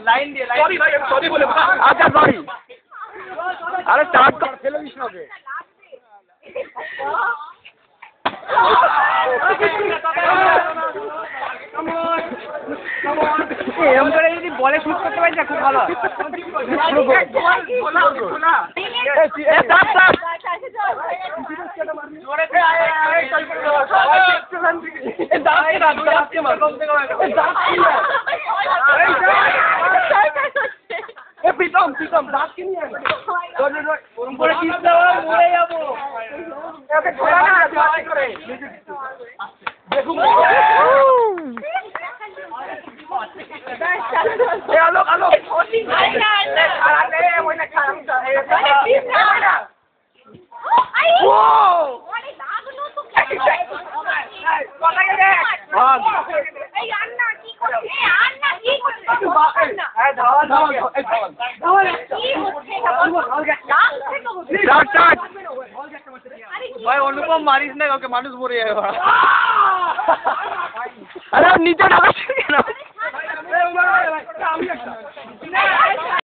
line দিয়ে sorry ভাই আমি সরি বলে আচ্ছা সরি আরে স্টার্ট কর ফেলে দিস না ওকে এরকম করে যদি বলে শুট করতে পারি না খুব ভালো হয় প্রীতম প্রীতম দাঁত কি নিয়ে উপরে কিস দেওয়া মরে যাবো আলোক আলোক ভাই অনুপম মারিস না ওকে মানুষ মরে যাবে আরে নিচে ঢাকাচ্ছিস কেন